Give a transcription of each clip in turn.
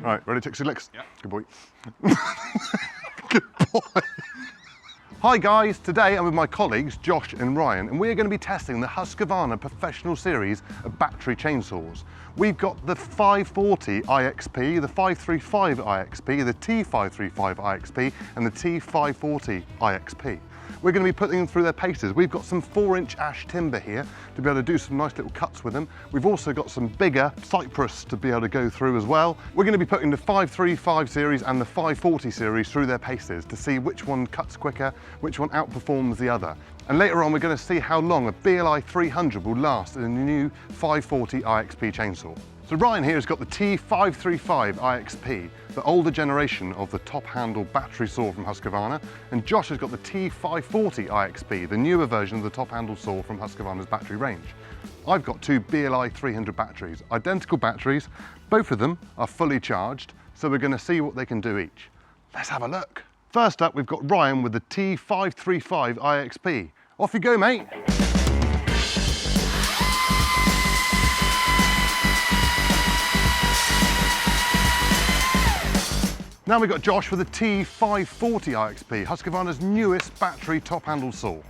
Right, ready to take some licks? Yeah. Good boy. Good boy. Hi guys, today I'm with my colleagues Josh and Ryan, and we're going to be testing the Husqvarna Professional Series of battery chainsaws. We've got the 540i XP, the 535i XP, the T535i XP and the T540i XP. We're going to be putting them through their paces. We've got some 4-inch ash timber here to be able to do some nice little cuts with them. We've also got some bigger cypress to be able to go through as well. We're going to be putting the 535 series and the 540 series through their paces to see which one cuts quicker, which one outperforms the other. And later on we're going to see how long a BLI 300 will last in a new 540i XP chainsaw. So Ryan here has got the T535i XP, the older generation of the top handle battery saw from Husqvarna, and Josh has got the T540i XP, the newer version of the top handle saw from Husqvarna's battery range. I've got two BLI 300 batteries, identical batteries, both of them are fully charged, so we're going to see what they can do each. Let's have a look. First up we've got Ryan with the T535i XP. Off you go, mate. Now we've got Josh with the T540i XP, Husqvarna's newest battery top handle saw.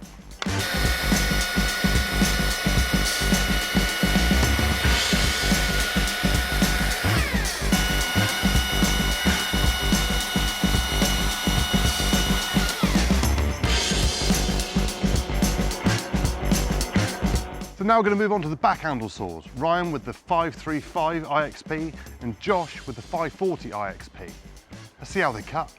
So now we're going to move on to the back handle saws. Ryan with the 535i XP and Josh with the 540i XP. Let's see how they cut.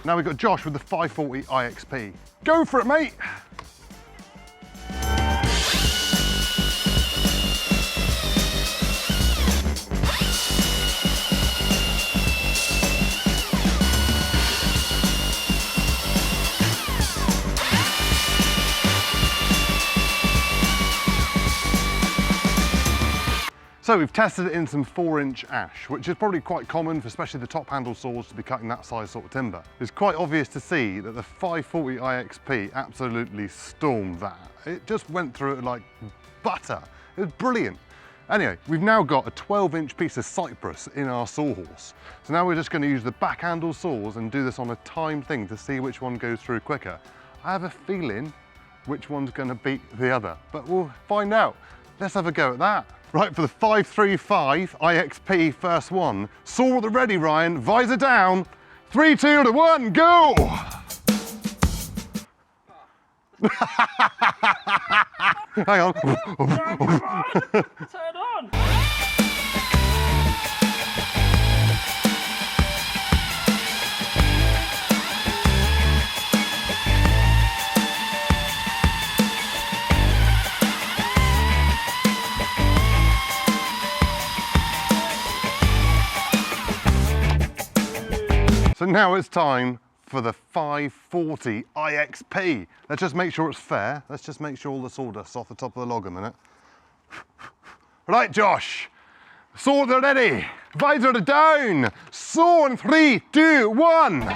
Now we've got Josh with the 540i XP. Go for it, mate! So we've tested it in some 4-inch ash, which is probably quite common for especially the top handle saws to be cutting that size sort of timber. It's quite obvious to see that the 540i XP absolutely stormed that. It just went through it like butter. It was brilliant. Anyway, we've now got a 12-inch piece of cypress in our sawhorse. So now we're just going to use the back handle saws and do this on a timed thing to see which one goes through quicker. I have a feeling which one's going to beat the other, but we'll find out. Let's have a go at that. Right, for the 535i XP first one. Saw at the ready, Ryan. Visor down. 3, 2, 1, go! Hang on. Turn on! So now it's time for the 540i XP. Let's just make sure it's fair. Let's just make sure all the sawdust's off the top of the log a minute. Right, Josh. Saws are ready. Visor down. Saw in 3, 2, 1.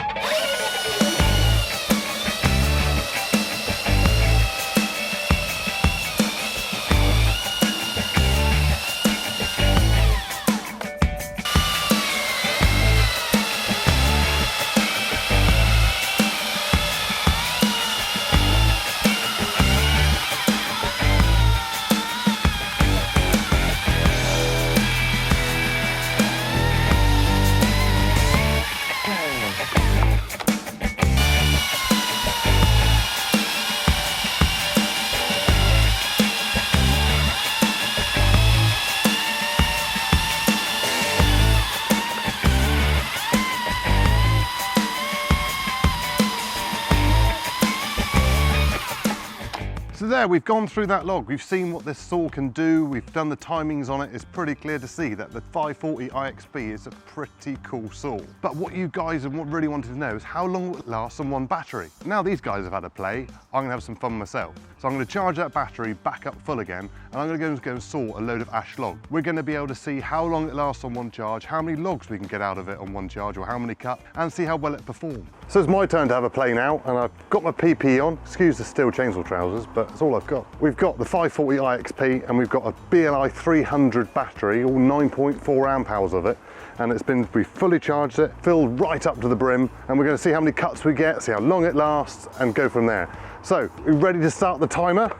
So there, we've gone through that log. We've seen what this saw can do. We've done the timings on it. It's pretty clear to see that the 540i XP is a pretty cool saw. But what you guys really wanted to know is how long will it last on one battery? Now these guys have had a play, I'm gonna have some fun myself. So I'm gonna charge that battery back up full again, and I'm gonna go and saw a load of ash log. We're gonna be able to see how long it lasts on one charge, how many logs we can get out of it on one charge, or how many cut, and see how well it performs. So it's my turn to have a play now, and I've got my PP on. Excuse the steel chainsaw trousers, but that's all I've got. We've got the 540i XP, and we've got a BLI 300 battery, all 9.4 amp hours of it, and we've fully charged it, filled right up to the brim, and we're gonna see how many cuts we get, see how long it lasts, and go from there. So, we ready to start the timer?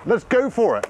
Let's go for it.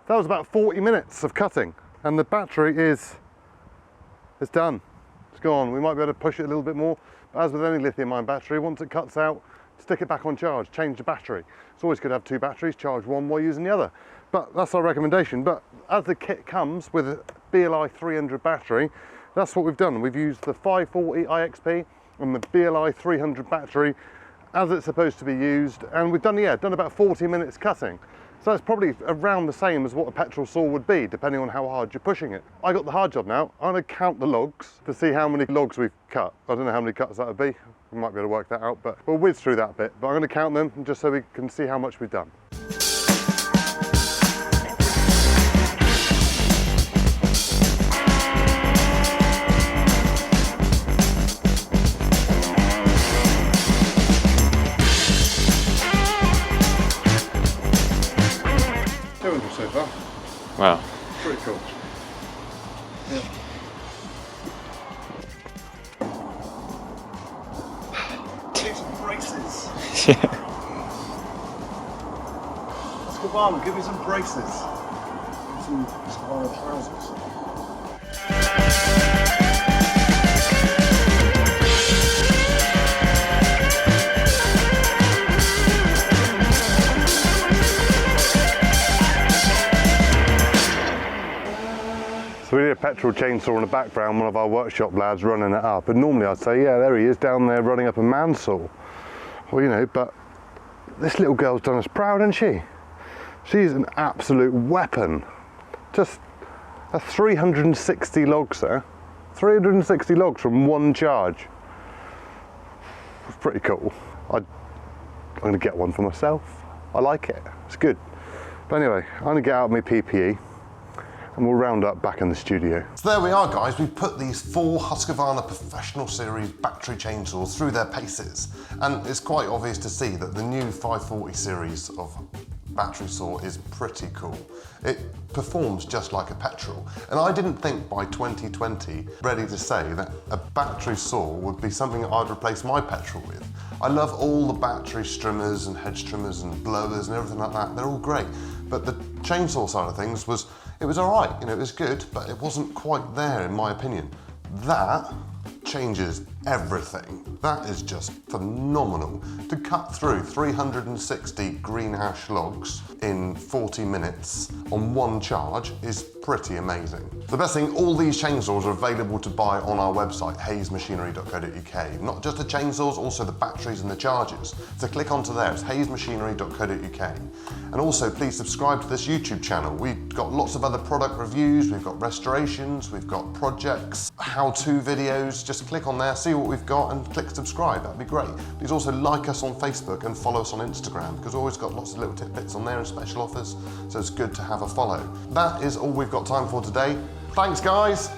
That was about 40 minutes of cutting, and the battery is done. It's gone. We might be able to push it a little bit more, but as with any lithium-ion battery, once it cuts out, stick it back on charge, change the battery. It's always good to have two batteries, charge one while using the other. But that's our recommendation. But as the kit comes with a BLI 300 battery, that's what we've done. We've used the 540i XP and the BLI 300 battery as it's supposed to be used, and we've done about 40 minutes cutting. So it's probably around the same as what a petrol saw would be, depending on how hard you're pushing it. I got the hard job now. I'm gonna count the logs to see how many logs we've cut. I don't know how many cuts that would be. We might be able to work that out, but we'll whiz through that bit. But I'm gonna count them just so we can see how much we've done. So far. Wow. Pretty cool. Yeah. Need some braces. Yeah. Husqvarna, give me some braces. Some Husqvarna trousers. petrol chainsaw in the background, one of our workshop lads running it up, and normally I'd say, yeah, there he is down there running up a mansaw. Well, you know, but this little girl's done us proud, hasn't she? She's an absolute weapon. Just a 360 logs there. 360 logs from one charge. It's pretty cool. I'm gonna get one for myself. I like it, it's good. But anyway, I'm gonna get out my PPE and we'll round up back in the studio. So there we are, guys. We've put these 4 Husqvarna Professional Series battery chainsaws through their paces. And it's quite obvious to see that the new 540 series of battery saw is pretty cool. It performs just like a petrol. And I didn't think by 2020, ready to say that a battery saw would be something that I'd replace my petrol with. I love all the battery strimmers and hedge trimmers and blowers and everything like that. They're all great. But the chainsaw side of things was all right. You know, it was good, but it wasn't quite there in my opinion. That changes everything. That is just phenomenal. To cut through 360 green ash logs in 40 minutes on one charge is pretty amazing. The best thing, all these chainsaws are available to buy on our website, hayesmachinery.co.uk. Not just the chainsaws, also the batteries and the chargers. So click onto there, it's hayesmachinery.co.uk. And also please subscribe to this YouTube channel. We've got lots of other product reviews, we've got restorations, we've got projects, how-to videos. Just click on there, see what we've got and click subscribe, that'd be great. Please also like us on Facebook and follow us on Instagram because we've always got lots of little tidbits on there and special offers, so it's good to have a follow. That is all we've got time for today. Thanks, guys.